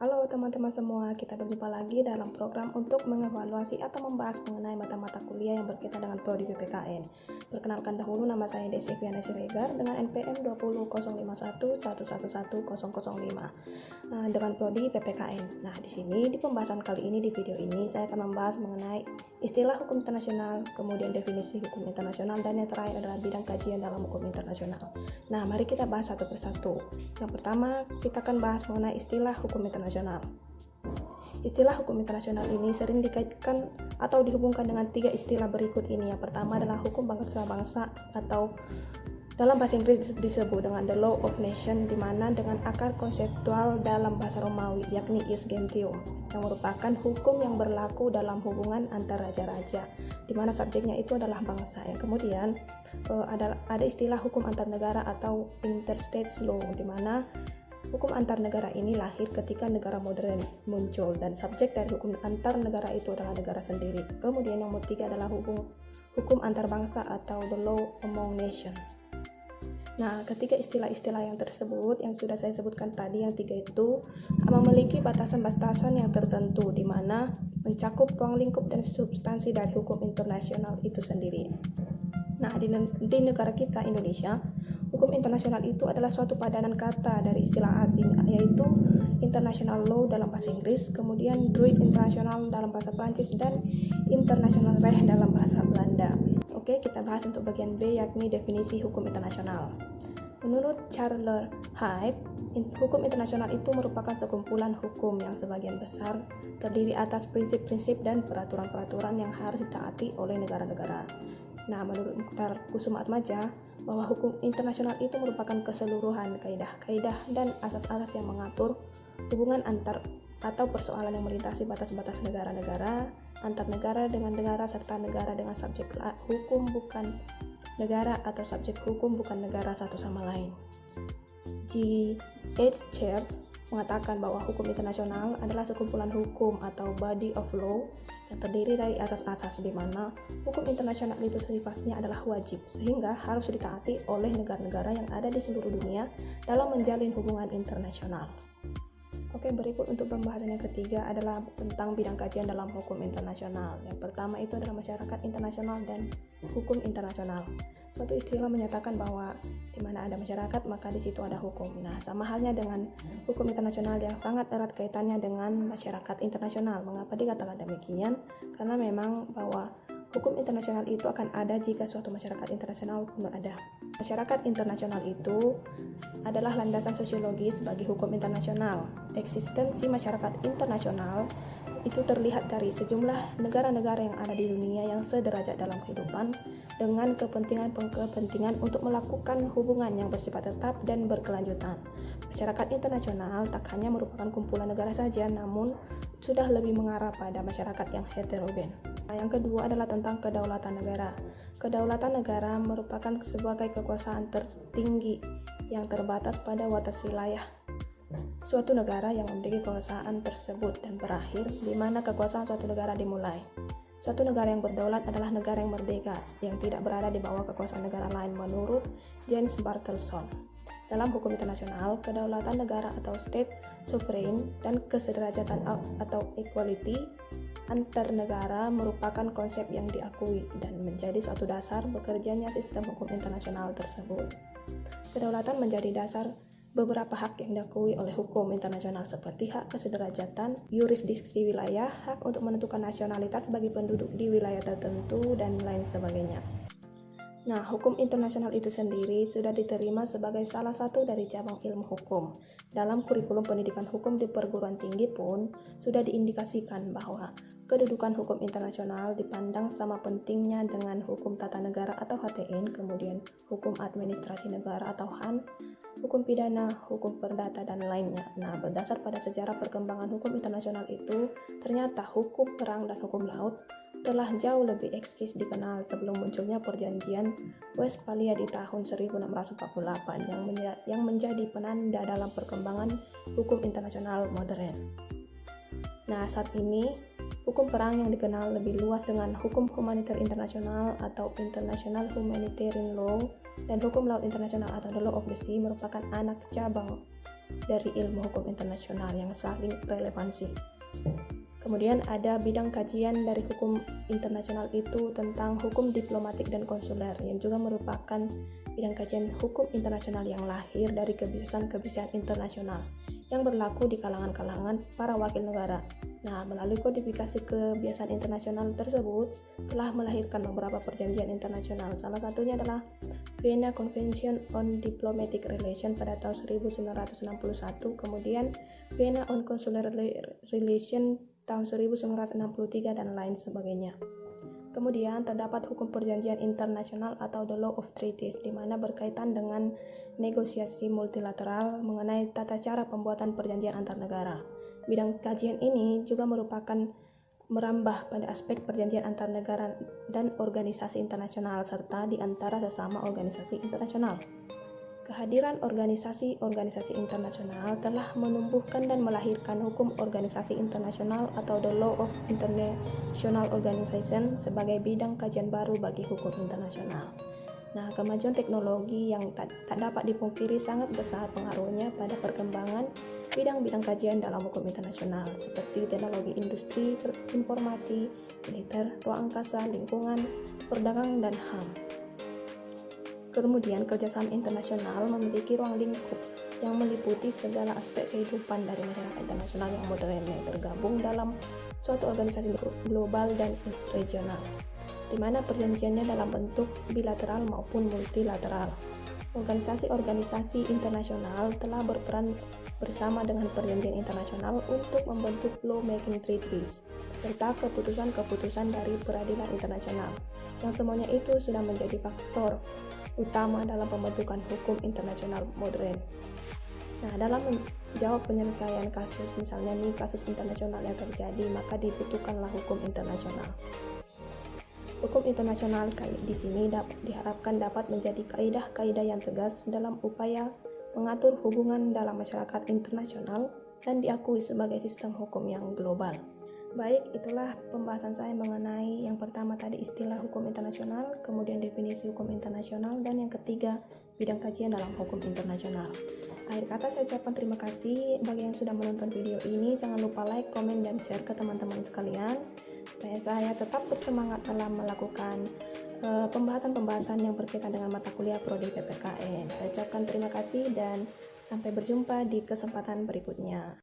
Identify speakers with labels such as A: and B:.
A: Halo teman-teman semua, kita berjumpa lagi dalam program untuk mengevaluasi atau membahas mengenai mata-mata kuliah yang berkaitan dengan prodi PPKN. Perkenalkan dahulu, nama saya Desi Fiana Siregar dengan NPM 20051111005 dengan prodi PPKN. Nah, di sini di pembahasan kali ini, di video ini saya akan membahas mengenai istilah hukum internasional, kemudian definisi hukum internasional, dan yang terakhir adalah bidang kajian dalam hukum internasional. Nah, mari kita bahas satu persatu. Yang pertama, kita akan bahas mengenai istilah hukum internasional. Istilah hukum internasional ini sering dikaitkan atau dihubungkan dengan tiga istilah berikut ini. Yang pertama adalah hukum bangsa-bangsa atau dalam bahasa Inggris disebut dengan the law of nation, di mana dengan akar konseptual dalam bahasa Romawi yakni ius gentium, yang merupakan hukum yang berlaku dalam hubungan antar raja-raja, di mana subjeknya itu adalah bangsa. Yang kemudian ada istilah hukum antar negara atau interstate law, di mana hukum antar negara ini lahir ketika negara modern muncul dan subjek dari hukum antar negara itu adalah negara sendiri. Kemudian yang ketiga adalah hukum antar bangsa atau the law among nations. Nah, ketiga istilah-istilah yang tersebut yang sudah saya sebutkan tadi, yang tiga itu memiliki batasan-batasan yang tertentu, di mana mencakup ruang lingkup dan substansi dari hukum internasional itu sendiri. Nah, di negara kita Indonesia, hukum internasional itu adalah suatu padanan kata dari istilah asing, yaitu international law dalam bahasa Inggris, kemudian droit international dalam bahasa Prancis, dan international recht dalam bahasa Belanda. Oke, kita bahas untuk bagian B, yakni definisi hukum internasional. Menurut Charles Hyde, hukum internasional itu merupakan sekumpulan hukum yang sebagian besar terdiri atas prinsip-prinsip dan peraturan-peraturan yang harus ditaati oleh negara-negara. Nah, menurut Mukhtar Kusumaatmadja, bahwa hukum internasional itu merupakan keseluruhan kaidah-kaidah dan asas-asas yang mengatur hubungan antar atau persoalan yang melintasi batas-batas negara-negara, antar negara dengan negara, serta negara dengan subjek hukum bukan negara atau subjek hukum bukan negara satu sama lain. G. H. Church mengatakan bahwa hukum internasional adalah sekumpulan hukum atau body of law yang terdiri dari asas-asas, di mana hukum internasional itu sifatnya adalah wajib, sehingga harus ditaati oleh negara-negara yang ada di seluruh dunia dalam menjalin hubungan internasional. Oke, berikut untuk pembahasan yang ketiga adalah tentang bidang kajian dalam hukum internasional. Yang pertama itu adalah masyarakat internasional dan hukum internasional. Suatu istilah menyatakan bahwa di mana ada masyarakat maka di situ ada hukum. Nah, sama halnya dengan hukum internasional yang sangat erat kaitannya dengan masyarakat internasional. Mengapa dikatakan demikian? Karena memang bahwa hukum internasional itu akan ada jika suatu masyarakat internasional pun ada. Masyarakat internasional itu adalah landasan sosiologis bagi hukum internasional. Eksistensi masyarakat internasional itu terlihat dari sejumlah negara-negara yang ada di dunia yang sederajat dalam kehidupan dengan kepentingan untuk melakukan hubungan yang bersifat tetap dan berkelanjutan. Masyarakat internasional tak hanya merupakan kumpulan negara saja, namun sudah lebih mengarah pada masyarakat yang heterogen. Nah, yang kedua adalah tentang kedaulatan negara. Kedaulatan negara merupakan sebagai kekuasaan tertinggi yang terbatas pada batas wilayah suatu negara yang memiliki kekuasaan tersebut dan berakhir di mana kekuasaan suatu negara dimulai. Suatu negara yang berdaulat adalah negara yang merdeka, yang tidak berada di bawah kekuasaan negara lain menurut James Bartelson. Dalam hukum internasional, kedaulatan negara atau state sovereign dan kesederajatan atau equality antar negara merupakan konsep yang diakui dan menjadi suatu dasar bekerjanya sistem hukum internasional tersebut. Kedaulatan menjadi dasar beberapa hak yang diakui oleh hukum internasional seperti hak kesederajatan, yurisdiksi wilayah, hak untuk menentukan nasionalitas bagi penduduk di wilayah tertentu, dan lain sebagainya. Nah, hukum internasional itu sendiri sudah diterima sebagai salah satu dari cabang ilmu hukum. Dalam kurikulum pendidikan hukum di perguruan tinggi pun sudah diindikasikan bahwa kedudukan hukum internasional dipandang sama pentingnya dengan hukum tata negara atau HTN, kemudian hukum administrasi negara atau HAN, hukum pidana, hukum perdata, dan lainnya. Nah, berdasar pada sejarah perkembangan hukum internasional itu, ternyata hukum perang dan hukum laut telah jauh lebih eksis dikenal sebelum munculnya perjanjian Westphalia di tahun 1648 yang menjadi penanda dalam perkembangan hukum internasional modern. Nah, saat ini hukum perang yang dikenal lebih luas dengan hukum humaniter internasional atau International Humanitarian Law dan hukum laut internasional atau the Law of the Sea merupakan anak cabang dari ilmu hukum internasional yang saling relevansi. Kemudian ada bidang kajian dari hukum internasional itu tentang hukum diplomatik dan konsuler, yang juga merupakan bidang kajian hukum internasional yang lahir dari kebiasaan-kebiasaan internasional yang berlaku di kalangan-kalangan para wakil negara. Nah, melalui kodifikasi kebiasaan internasional tersebut telah melahirkan beberapa perjanjian internasional. Salah satunya adalah Vienna Convention on Diplomatic Relations pada tahun 1961, kemudian Vienna on Consular Relations tahun 1963, dan lain sebagainya. Kemudian terdapat hukum perjanjian internasional atau the law of treaties, di mana berkaitan dengan negosiasi multilateral mengenai tata cara pembuatan perjanjian antar negara. Bidang kajian ini juga merupakan merambah pada aspek perjanjian antar negara dan organisasi internasional serta di antara sesama organisasi internasional. Kehadiran organisasi-organisasi internasional telah menumbuhkan dan melahirkan hukum organisasi internasional atau the law of international organization sebagai bidang kajian baru bagi hukum internasional. Nah, kemajuan teknologi yang tak dapat dipungkiri sangat besar pengaruhnya pada perkembangan bidang-bidang kajian dalam hukum internasional seperti teknologi industri, informasi, militer, ruang angkasa, lingkungan, perdagangan, dan HAM. Kemudian kerjasama internasional memiliki ruang lingkup yang meliputi segala aspek kehidupan dari masyarakat internasional yang modern yang tergabung dalam suatu organisasi global dan regional, di mana perjanjiannya dalam bentuk bilateral maupun multilateral. Organisasi-organisasi internasional telah berperan bersama dengan perjanjian internasional untuk membentuk law-making treaties serta keputusan-keputusan dari peradilan internasional, yang semuanya itu sudah menjadi faktor utama dalam pembentukan hukum internasional modern. Nah, dalam menjawab penyelesaian kasus, misalnya nih kasus internasional yang terjadi, maka dibutuhkanlah hukum internasional. Hukum internasional di sini diharapkan dapat menjadi kaidah-kaidah yang tegas dalam upaya mengatur hubungan dalam masyarakat internasional dan diakui sebagai sistem hukum yang global. Baik, itulah pembahasan saya mengenai yang pertama tadi istilah hukum internasional, kemudian definisi hukum internasional, dan yang ketiga bidang kajian dalam hukum internasional. Akhir kata saya ucapkan terima kasih bagi yang sudah menonton video ini. Jangan lupa like, komen, dan share ke teman-teman sekalian supaya saya tetap bersemangat dalam melakukan pembahasan-pembahasan yang berkaitan dengan mata kuliah Prodi PPKN. Saya ucapkan terima kasih dan sampai berjumpa di kesempatan berikutnya.